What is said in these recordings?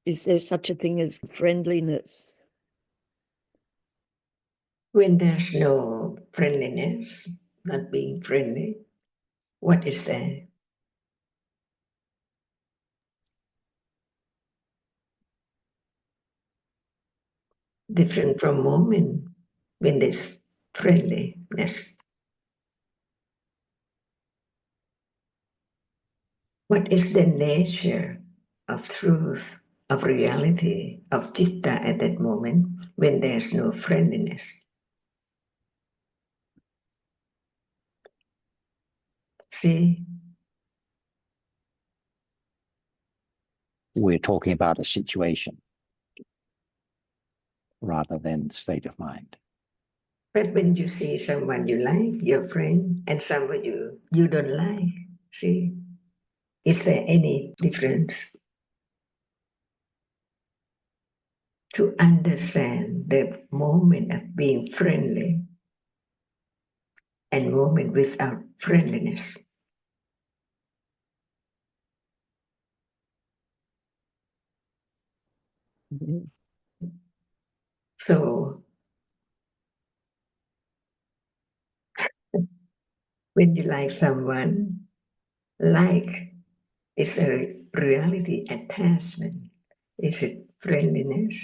Is there such a thing as friendliness? When there's no friendliness, not being friendly, what is there? Different from moment when there's friendliness. What is the nature of truth, of reality, of citta at that moment when there's no friendliness? See? We're talking about a situation rather than state of mind. But when you see someone you like, your friend, and someone you don't like, see? Is there any difference? To understand the moment of being friendly and moment without friendliness. So when you like someone, like is a reality attachment. Is it friendliness?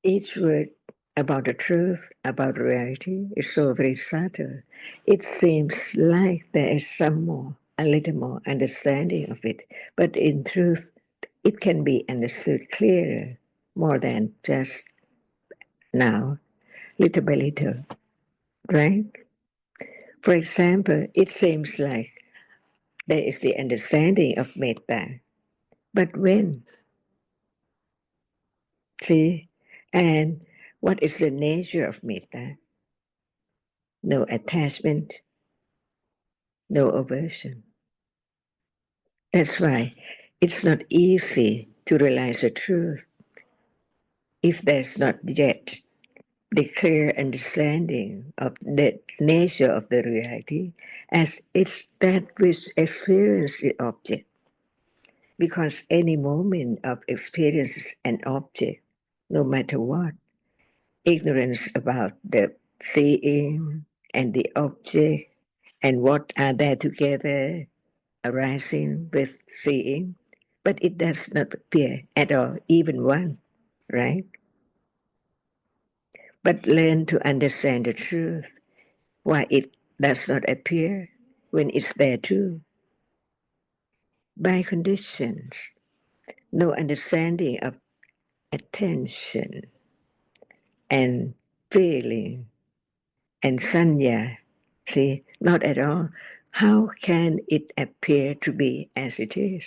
Each word about the truth, about reality, is so very subtle. It seems like there is some more, a little more understanding of it, but in truth, it can be understood clearer, more than just now, little by little, right? For example, it seems like there is the understanding of metta, but when? See? And what is the nature of metta? No attachment, no aversion. That's why it's not easy to realize the truth if there's not yet the clear understanding of the nature of the reality as it's that which experiences the object. Because any moment of experience an object, no matter what, ignorance about the seeing and the object and what are there together arising with seeing, but it does not appear at all, even one, right? But learn to understand the truth, why it does not appear when it's there too. By conditions, no understanding of attention and feeling and sanya, see, not at all. How can it appear to be as it is?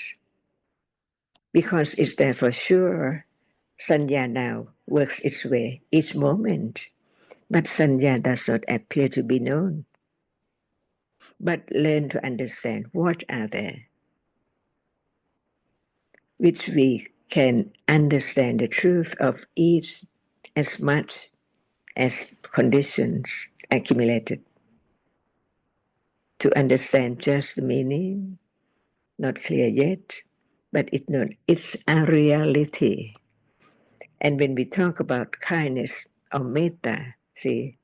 Because it's there for sure. Sanya now works its way each moment, but sanya does not appear to be known. But learn to understand what are there, which we can understand the truth of each as much as conditions accumulated. To understand just the meaning, not clear yet, but it's a reality. And when we talk about kindness or metta, see,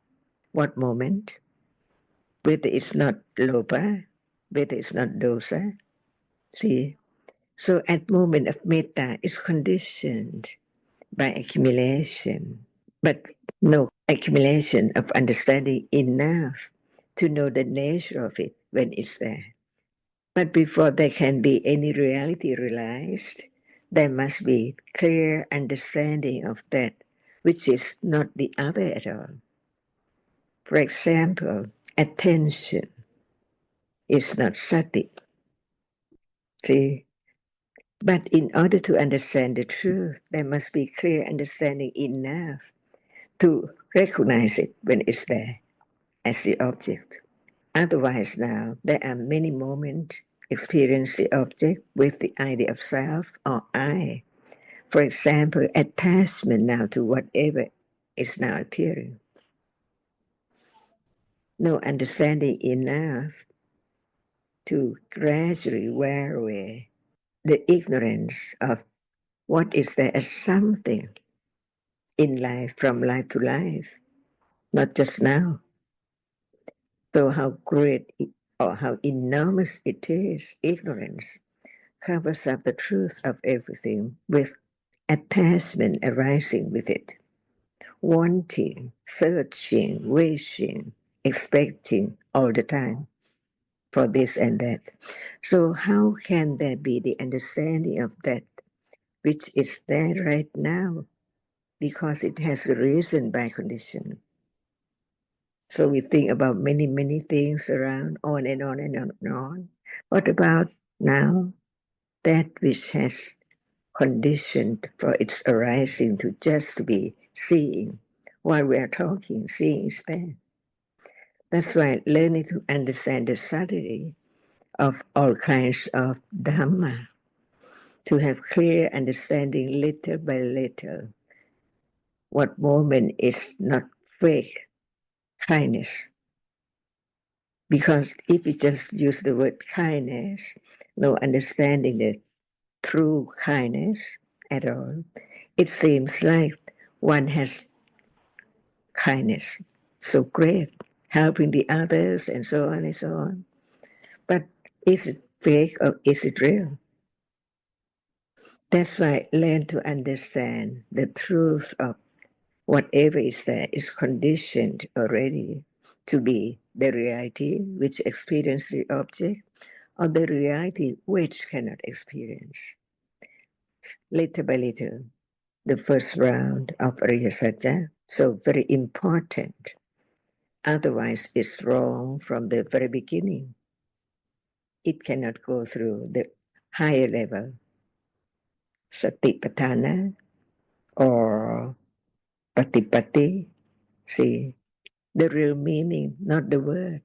what moment? Whether it's not lopa, whether it's not dosa, see. So at moment of metta is conditioned by accumulation, but no accumulation of understanding enough to know the nature of it when it's there. But before there can be any reality realized, there must be clear understanding of that which is not the other at all. For example, attention is not sati. See? But in order to understand the truth, there must be clear understanding enough to recognize it when it's there as the object. Otherwise now, there are many moments experience the object with the idea of self or I. For example, attachment now to whatever is now appearing. No understanding enough to gradually wear away the ignorance of what is there as something in life, from life to life, not just now. So how great or how enormous it is, ignorance covers up the truth of everything with attachment arising with it, wanting, searching, wishing, expecting all the time for this and that. So how can there be the understanding of that which is there right now? Because it has arisen by condition. So we think about many, many things around, on and on and on and on. What about now? That which has conditioned for its arising to just be seeing. While we are talking, seeing is there. That's why learning to understand the subtlety of all kinds of Dhamma, to have clear understanding little by little, what moment is not fake kindness. Because if you just use the word kindness, no understanding the true kindness at all, it seems like one has kindness so great, helping the others and so on and so on. But is it fake or is it real? That's why learn to understand the truth of whatever is there is conditioned already to be the reality which experiences the object, or the reality which cannot experience. Little by little, the first round of Ariya Satya, so very important. Otherwise, it's wrong from the very beginning. It cannot go through the higher level, Satipatthana or Patipatti. See, the real meaning, not the word.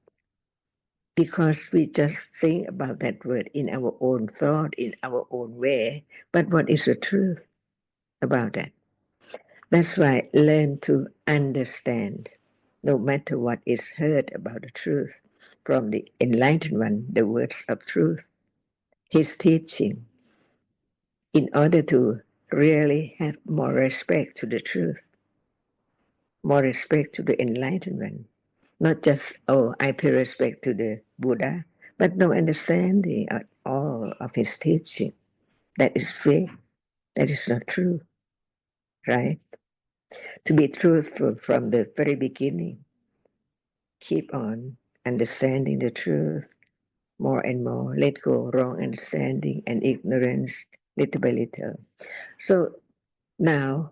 Because we just think about that word in our own thought, in our own way. But what is the truth about that? That's why learn to understand, no matter what is heard about the truth, from the enlightened one, the words of truth, his teaching, in order to really have more respect to the truth, more respect to the enlightened one. Not just, oh, I pay respect to the Buddha, but no understanding at all of his teaching. That is fake. That is not true, right? To be truthful from the very beginning, keep on understanding the truth more and more. Let go wrong understanding and ignorance little by little. So now,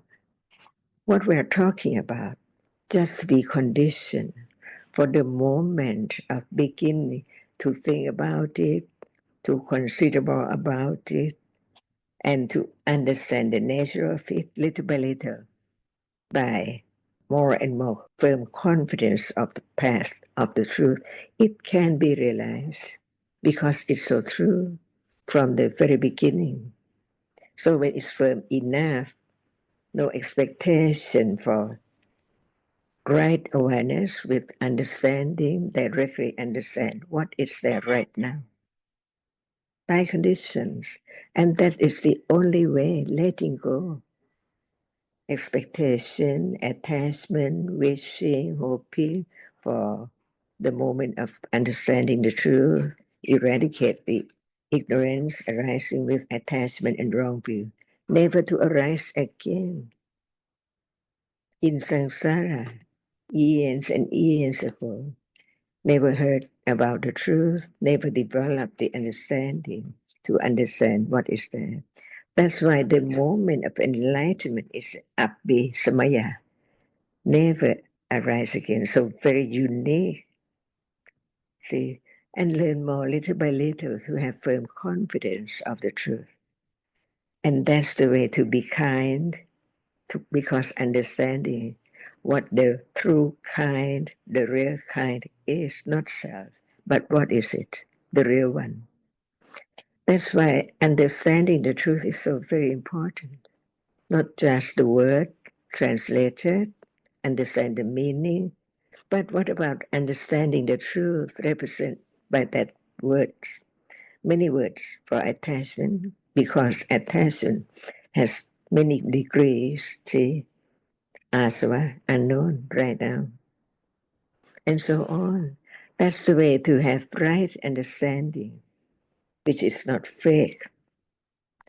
what we are talking about, just be conditioned for the moment of beginning to think about it, to consider more about it, and to understand the nature of it little by little, by more and more firm confidence of the path of the truth, it can be realized because it's so true from the very beginning. So when it's firm enough, no expectation for right awareness with understanding, directly understand what is there right now by conditions. And that is the only way, letting go. Expectation, attachment, wishing, hoping for the moment of understanding the truth, eradicate the ignorance arising with attachment and wrong view, never to arise again. In samsara, eons and eons ago, never heard about the truth, never developed the understanding to understand what is there. That's why the moment of enlightenment is abhidhamma, never arise again. So very unique, see, and learn more little by little to have firm confidence of the truth. And that's the way to be kind, because understanding what the true kind, the real kind is, not self, but what is it, the real one. That's why understanding the truth is so very important. Not just the word translated, understand the meaning, but what about understanding the truth represented by that words, many words for attachment, because attachment has many degrees, see, asava, unknown right now, and so on. That's the way to have right understanding, which is not fake,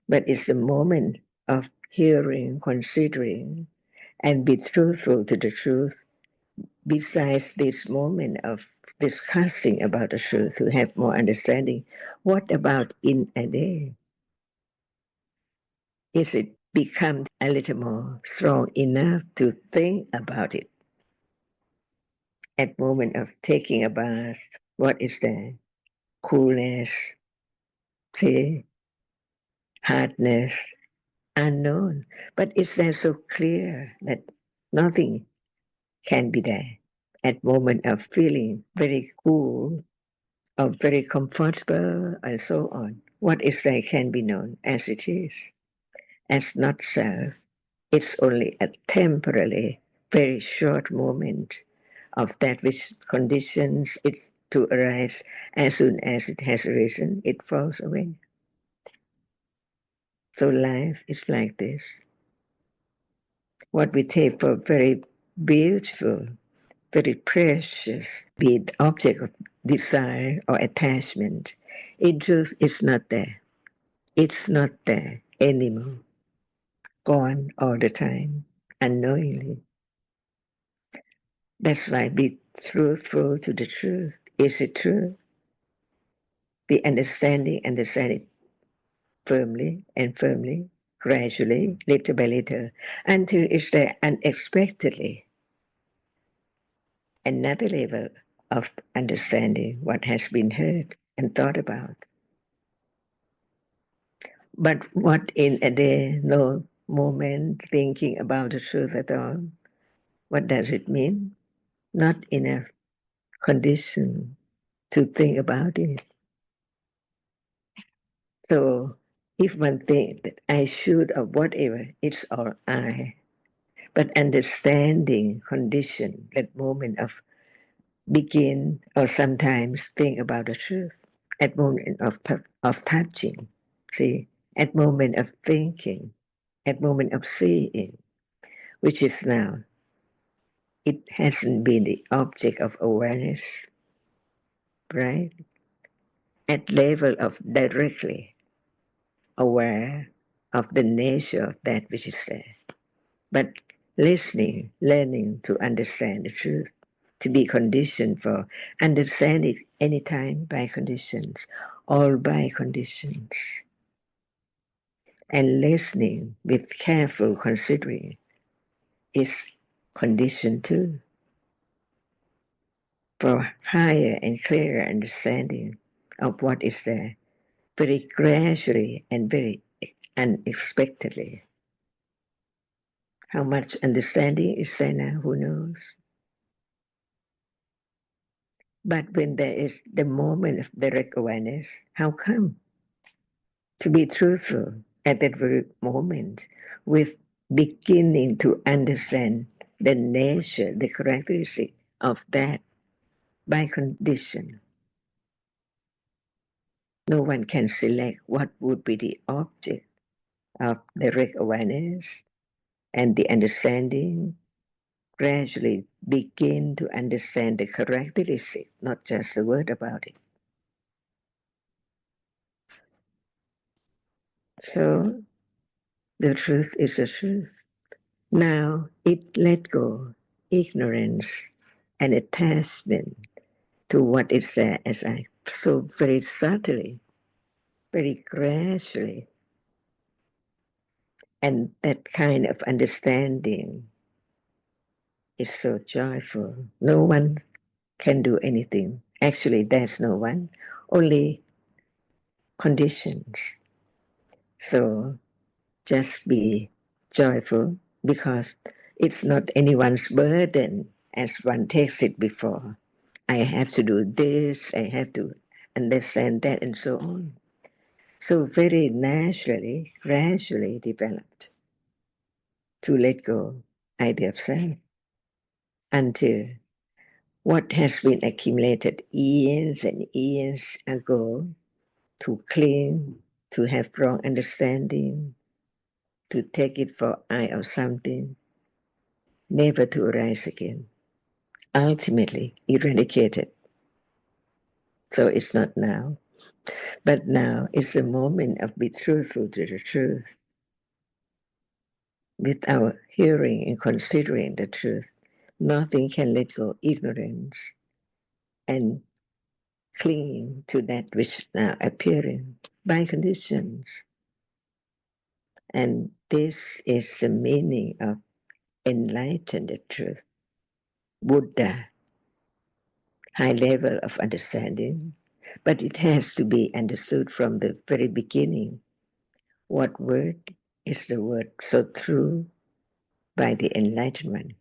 but it's the moment of hearing, considering, and be truthful to the truth. Besides this moment of discussing about the truth to have more understanding, what about in a day? Is it become a little more strong enough to think about it? At moment of taking a bath, what is the coolness, say, hardness, unknown? But is that so clear that nothing can be there? At moment of feeling very cool or very comfortable and so on, what is there can be known as it is, as not self. It's only a temporarily, very short moment of that which conditions it to arise. As soon as it has arisen, it falls away. So life is like this. What we take for very beautiful, very precious, be it object of desire or attachment, in truth it's not there. It's not there anymore. Gone all the time, unknowingly. That's why be truthful to the truth. Is it true? Be understanding it firmly and firmly, gradually, little by little, until it's there unexpectedly. Another level of understanding what has been heard and thought about. But what in a day, no moment thinking about the truth at all? What does it mean? Not enough condition to think about it. So if one thinks that I should or whatever, it's all I. But understanding condition, that moment of begin or sometimes think about the truth, at moment of touching, see, at moment of thinking, at moment of seeing, which is now, it hasn't been the object of awareness, right? At level of directly aware of the nature of that which is there. But listening, learning to understand the truth, to be conditioned for understanding anytime by conditions, all by conditions. And listening with careful considering is condition too, for higher and clearer understanding of what is there, very gradually and very unexpectedly. How much understanding is there now? Who knows? But when there is the moment of direct awareness, how come? To be truthful at that very moment with beginning to understand the nature, the characteristic of that by condition. No one can select what would be the object of direct awareness, and the understanding gradually begin to understand the characteristic, not just the word about it. So the truth is the truth. Now it let go ignorance and attachment to what is there as I so very subtly, very gradually. And that kind of understanding is so joyful. No one can do anything. Actually, there's no one, only conditions. So just be joyful because it's not anyone's burden as one takes it before. I have to do this, I have to understand that, and so on. So very naturally, gradually developed to let go idea of self until what has been accumulated eons and eons ago, to cling, to have wrong understanding, to take it for I or something, never to arise again, ultimately eradicated. So it's not now, but now is the moment of being truthful to the truth, with our hearing and considering the truth. Nothing can let go ignorance and clinging to that which now appearing by conditions. And this is the meaning of enlightened truth. Buddha, high level of understanding, but it has to be understood from the very beginning. What word is the word so true by the enlightenment?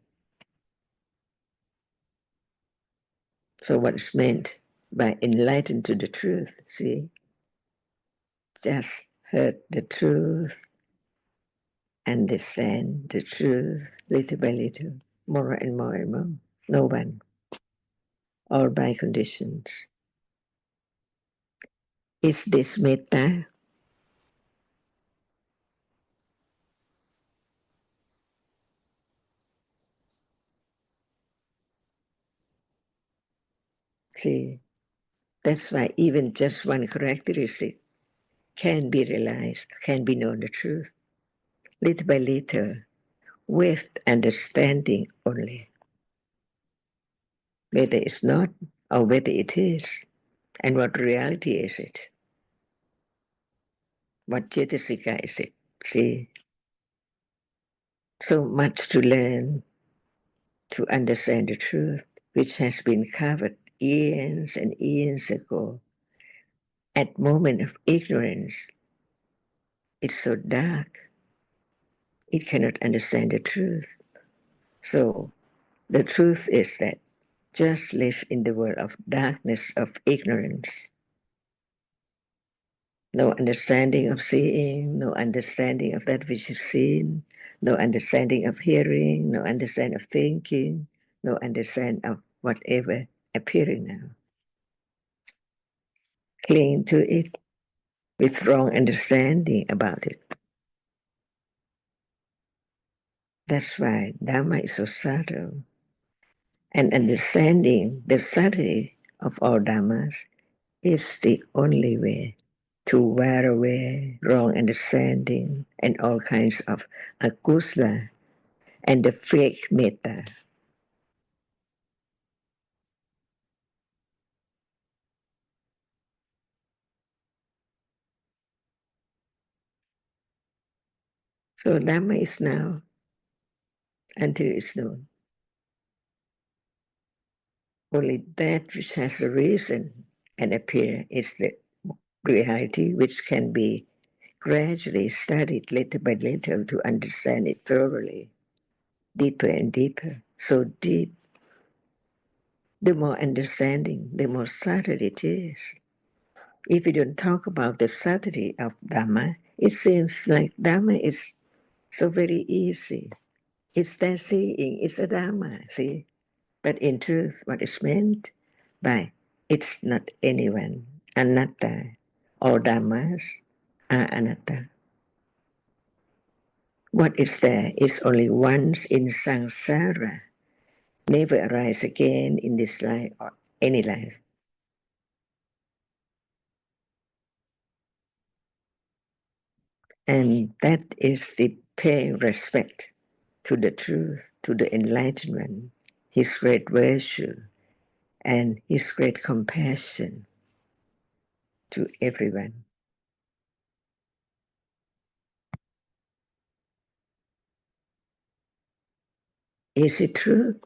So what's meant by enlightened to the truth? See, just heard the truth, understand the truth little by little, more and more and more. No one, all by conditions. Is this metta? See, that's why even just one characteristic can be realized, can be known the truth, little by little, with understanding only. Whether it's not or whether it is, and what reality is it? What cetasika is it? See, so much to learn to understand the truth, which has been covered eons and eons ago. At moment of ignorance, it's so dark, it cannot understand the truth. So the truth is that just live in the world of darkness, of ignorance. No understanding of seeing, no understanding of that which is seen, no understanding of hearing, no understanding of thinking, no understanding of whatever appearing now. Cling to it with wrong understanding about it. That's why Dhamma is so subtle. And understanding the subtlety of all Dhammas is the only way to wear away wrong understanding and all kinds of akusla and the fake metta. So Dhamma is now until it's known. Only that which has a reason and appear is the reality which can be gradually studied little by little to understand it thoroughly, deeper and deeper. So deep, the more understanding, the more subtle it is. If you don't talk about the subtlety of Dhamma, it seems like Dhamma is so very easy. It's that seeing, it's a Dhamma, see? But in truth, what is meant by it's not anyone, anatta, all Dhammas are anatta. What is there is only once in samsara, never arise again in this life or any life. And that is the paying respect to the truth, to the enlightenment, his great virtue, and his great compassion to everyone. Is it true?